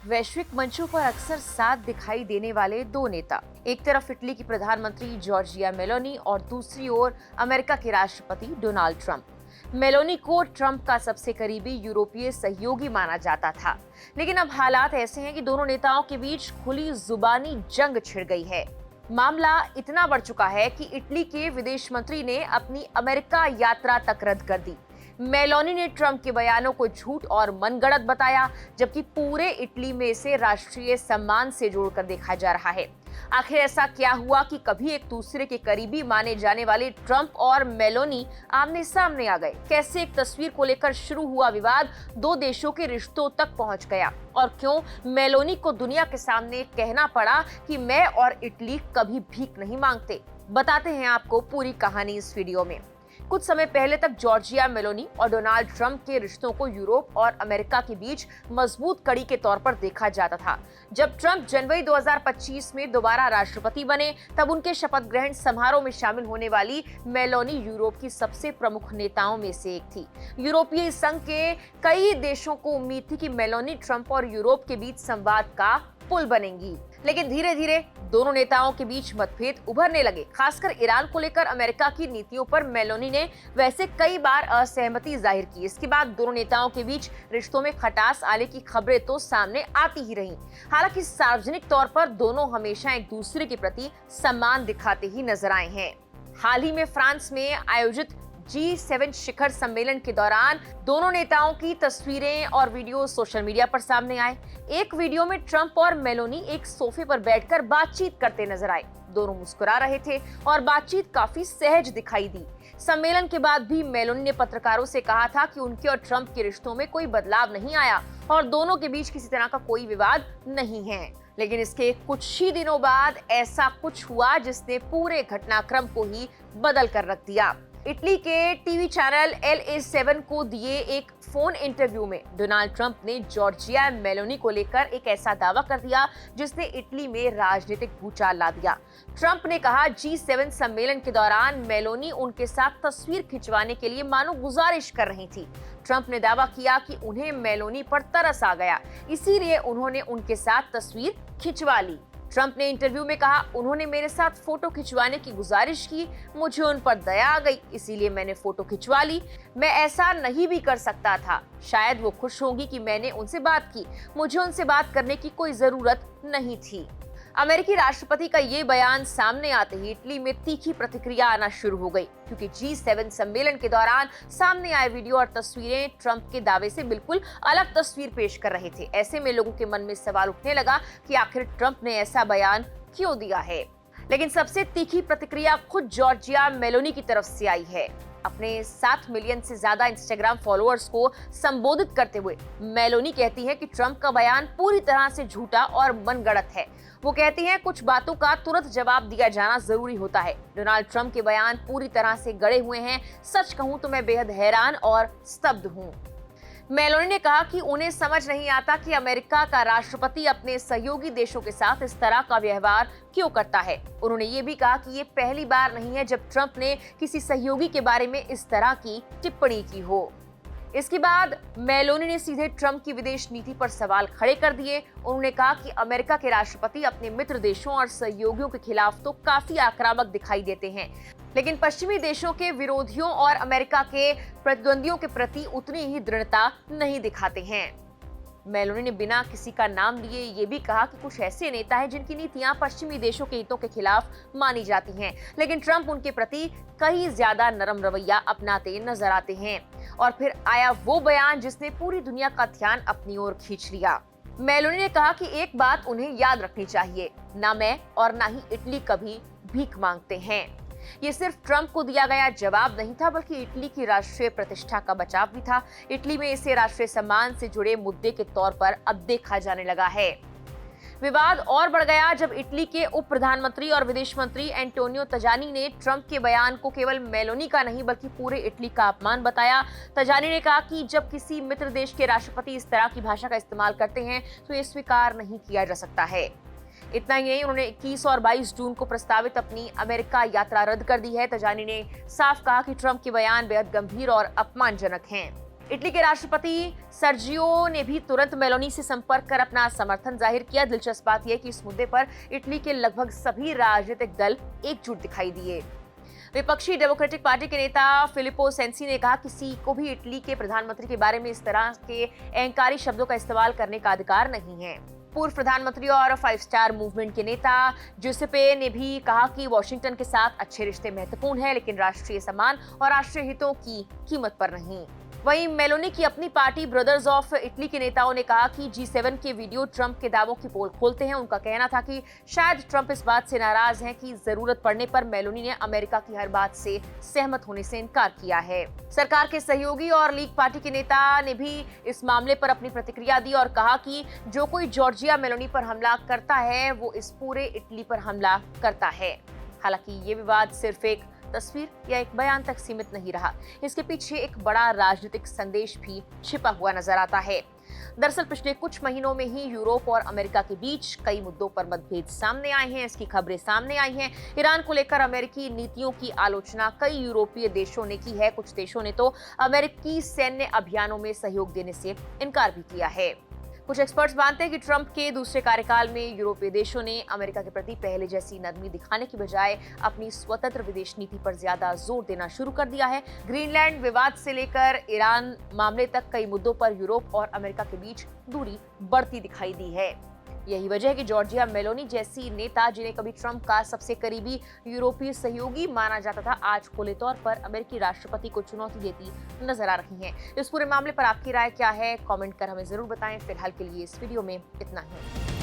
वैश्विक मंचों पर अक्सर साथ दिखाई देने वाले दो नेता, एक तरफ इटली की प्रधानमंत्री जॉर्जिया मेलोनी और दूसरी ओर अमेरिका के राष्ट्रपति डोनाल्ड ट्रंप। मेलोनी को ट्रंप का सबसे करीबी यूरोपीय सहयोगी माना जाता था, लेकिन अब हालात ऐसे हैं कि दोनों नेताओं के बीच खुली जुबानी जंग छिड़ गई है। मामला इतना बढ़ चुका है कि इटली के विदेश मंत्री ने अपनी अमेरिका यात्रा तक रद्द कर दी। मेलोनी ने ट्रंप के बयानों को झूठ और मनगढ़ंत बताया, जबकि पूरे इटली में इसे राष्ट्रीय सम्मान से जोड़कर देखा जा रहा है। आखिर ऐसा क्या हुआ कि कभी एक दूसरे के करीबी माने जाने वाले ट्रंप और मेलोनी आमने सामने आ गए? कैसे एक तस्वीर को लेकर शुरू हुआ विवाद दो देशों के रिश्तों तक पहुंच गया? और क्यों मेलोनी को दुनिया के सामने कहना पड़ा कि मैं और इटली कभी भीख नहीं मांगते? बताते हैं आपको पूरी कहानी इस वीडियो में। कुछ समय पहले तक जॉर्जिया मेलोनी और डोनाल्ड ट्रंप के रिश्तों को यूरोप और अमेरिका के बीच मजबूत कड़ी के तौर पर देखा जाता था। जब ट्रंप जनवरी 2025 में दोबारा राष्ट्रपति बने, तब उनके शपथ ग्रहण समारोह में शामिल होने वाली मेलोनी यूरोप की सबसे प्रमुख नेताओं में से एक थी। यूरोपीय संघ के कई देशों को उम्मीद थी कि मेलोनी ट्रंप और यूरोप के बीच संवाद का पुल बनेंगी, लेकिन धीरे धीरे दोनों नेताओं के बीच मतभेद उभरने लगे। खासकर ईरान को लेकर अमेरिका की नीतियों पर मेलोनी ने वैसे कई बार असहमति जाहिर की। इसके बाद दोनों नेताओं के बीच रिश्तों में खटास आने की खबरें तो सामने आती ही रहीं। हालांकि सार्वजनिक तौर पर दोनों हमेशा एक दूसरे के प्रति सम्मान दिखाते ही नजर आए हैं। हाल ही में फ्रांस में आयोजित G7 शिखर सम्मेलन के दौरान दोनों नेताओं की तस्वीरें और वीडियो सोशल मीडिया पर सामने आए। एक वीडियो में ट्रंप और मेलोनी एक सोफे पर बैठकर बातचीत करते नजर आए। दोनों मुस्कुरा रहे थे और बातचीत काफी सहज दिखाई दी। सम्मेलन के बाद भी मेलोनी ने पत्रकारों से कहा था कि उनके और ट्रंप के रिश्तों में कोई बदलाव नहीं आया और दोनों के बीच किसी तरह का कोई विवाद नहीं है। लेकिन इसके कुछ ही दिनों बाद ऐसा कुछ हुआ जिसने पूरे घटनाक्रम को ही बदल कर रख दिया। इटली के टीवी चैनल LA7 को दिए एक फोन इंटरव्यू में डोनाल्ड ट्रंप ने जॉर्जिया मेलोनी को लेकर एक ऐसा दावा कर दिया जिसने इटली में राजनीतिक भूचाल ला दिया। ट्रंप ने कहा, G7 सम्मेलन के दौरान मेलोनी उनके साथ तस्वीर खिंचवाने के लिए मानो गुजारिश कर रही थी। ट्रंप ने दावा किया कि उन्हें मेलोनी पर तरस आ गया, इसीलिए उन्होंने उनके साथ तस्वीर खिंचवा ली। ट्रंप ने इंटरव्यू में कहा, उन्होंने मेरे साथ फोटो खिंचवाने की गुजारिश की, मुझे उन पर दया आ गई, इसीलिए मैंने फोटो खिंचवा ली। मैं ऐसा नहीं भी कर सकता था। शायद वो खुश होंगी कि मैंने उनसे बात की। मुझे उनसे बात करने की कोई जरूरत नहीं थी। अमेरिकी राष्ट्रपति का ये बयान सामने आते ही इटली में तीखी प्रतिक्रिया आना शुरू हो गई, क्योंकि G7 सम्मेलन के दौरान सामने आए वीडियो और तस्वीरें ट्रंप के दावे से बिल्कुल अलग तस्वीर पेश कर रहे थे। ऐसे में लोगों के मन में सवाल उठने लगा कि आखिर ट्रंप ने ऐसा बयान क्यों दिया है। लेकिन सबसे तीखी प्रतिक्रिया खुद जॉर्जिया मेलोनी की तरफ से आई है। अपने 7 मिलियन से ज्यादा इंस्टाग्राम फॉलोअर्स को संबोधित करते हुए मेलोनी कहती है कि ट्रंप का बयान पूरी तरह से झूठा और मनगढ़ंत है। वो कहती हैं, कुछ बातों का तुरंत जवाब दिया जाना जरूरी होता है। डोनाल्ड ट्रंप के बयान पूरी तरह से गढ़े हुए हैं। सच कहूं तो मैं बेहद हैरान और स्तब्ध हूं। मेलोनी ने कहा कि उन्हें समझ नहीं आता कि अमेरिका का राष्ट्रपति अपने सहयोगी देशों के साथ इस तरह का व्यवहार क्यों करता है। उन्होंने ये भी कहा कि ये पहली बार नहीं है जब ट्रंप ने किसी सहयोगी के बारे में इस तरह की टिप्पणी की हो। इसके बाद मेलोनी ने सीधे ट्रंप की विदेश नीति पर सवाल खड़े कर दिए। उन्होंने कहा कि अमेरिका के राष्ट्रपति अपने मित्र देशों और सहयोगियों के खिलाफ तो काफी आक्रामक दिखाई देते हैं, लेकिन पश्चिमी देशों के विरोधियों और अमेरिका के प्रतिद्वंदियों के प्रति उतनी ही दृढ़ता नहीं दिखाते हैं। मेलोनी ने बिना किसी का नाम लिए ये भी कहा कि कुछ ऐसे नेता हैं जिनकी नीतियां पश्चिमी देशों के हितों के खिलाफ मानी जाती हैं, लेकिन ट्रंप उनके प्रति कई ज्यादा नरम रवैया अपनाते नजर आते हैं। और फिर आया वो बयान जिसने पूरी दुनिया का ध्यान अपनी ओर खींच लिया। मेलोनी ने कहा कि एक बात उन्हें याद रखनी चाहिए, ना मैं और ना ही इटली कभी भीख मांगते हैं। ये सिर्फ ट्रंप को दिया गया जवाब नहीं था, बल्कि इटली की राष्ट्रीय प्रतिष्ठा का बचाव भी था। इटली में इसे राष्ट्रीय सम्मान से जुड़े मुद्दे के तौर पर अब देखा जाने लगा है। विवाद और बढ़ गया जब इटली के उप प्रधानमंत्री और विदेश मंत्री एंटोनियो तजानी ने ट्रंप के बयान को केवल मेलोनी का नहीं बल्कि पूरे इटली का अपमान बताया। तजानी ने कहा कि जब किसी मित्र देश के राष्ट्रपति इस तरह की भाषा का इस्तेमाल करते हैं तो ये स्वीकार नहीं किया जा सकता है। इतना ही नहीं, उन्होंने 21 और 22 जून को प्रस्तावित अपनी अमेरिका यात्रा रद्द कर दी है। तजानी ने साफ कहा कि ट्रंप के बयान बेहद गंभीर और अपमानजनक हैं। इटली के राष्ट्रपति सर्जियो ने भी तुरंत मेलोनी से संपर्क कर अपना समर्थन जाहिर किया। दिलचस्प बात यह कि इस मुद्दे पर इटली के लगभग सभी राजनीतिक दल एकजुट दिखाई दिए। विपक्षी डेमोक्रेटिक पार्टी के नेता फिलिपो सेंसी ने कहा, किसी को भी इटली के प्रधानमंत्री के बारे में इस तरह के अहंकारी शब्दों का इस्तेमाल करने का अधिकार नहीं है। पूर्व प्रधानमंत्री और 5 स्टार मूवमेंट के नेता जुसेपे ने भी कहा कि वॉशिंगटन के साथ अच्छे रिश्ते महत्वपूर्ण हैं, लेकिन राष्ट्रीय सम्मान और राष्ट्रीय हितों की कीमत पर नहीं। वहीं मेलोनी की अपनी पार्टी ब्रदर्स ऑफ इटली के नेताओं ने कहा कि G7 के वीडियो ट्रंप के दावों की पोल खोलते हैं। उनका कहना था कि शायद ट्रंप इस बात से नाराज हैं कि जरूरत पड़ने पर मेलोनी ने अमेरिका की हर बात से सहमत होने से इनकार किया है। सरकार के सहयोगी और लीग पार्टी के नेता ने भी इस मामले पर अपनी प्रतिक्रिया दी और कहा कि जो कोई जॉर्जिया मेलोनी पर हमला करता है वो इस पूरे इटली पर हमला करता है। हालांकि ये विवाद सिर्फ एक तस्वीर या एक बयान तक सीमित नहीं रहा, इसके पीछे एक बड़ा राजनीतिक संदेश भी छिपा हुआ नजर आता है। दरअसल पिछले कुछ महीनों में ही यूरोप और अमेरिका के बीच कई मुद्दों पर मतभेद सामने आए हैं। इसकी खबरें सामने आई हैं। ईरान को लेकर अमेरिकी नीतियों की आलोचना कई यूरोपीय देशों ने की है। कुछ देशों ने तो अमेरिकी सैन्य अभियानों में सहयोग देने से इनकार भी किया है। कुछ एक्सपर्ट्स मानते हैं कि ट्रंप के दूसरे कार्यकाल में यूरोपीय देशों ने अमेरिका के प्रति पहले जैसी नरमी दिखाने की बजाय अपनी स्वतंत्र विदेश नीति पर ज्यादा जोर देना शुरू कर दिया है। ग्रीनलैंड विवाद से लेकर ईरान मामले तक कई मुद्दों पर यूरोप और अमेरिका के बीच दूरी बढ़ती दिखाई दी है। यही वजह है कि जॉर्जिया मेलोनी जैसी नेता, जिन्हें कभी ट्रंप का सबसे करीबी यूरोपीय सहयोगी माना जाता था, आज खुले तौर पर अमेरिकी राष्ट्रपति को चुनौती देती नजर आ रही हैं। इस पूरे मामले पर आपकी राय क्या है? कमेंट कर हमें जरूर बताएं। फिलहाल के लिए इस वीडियो में इतना ही।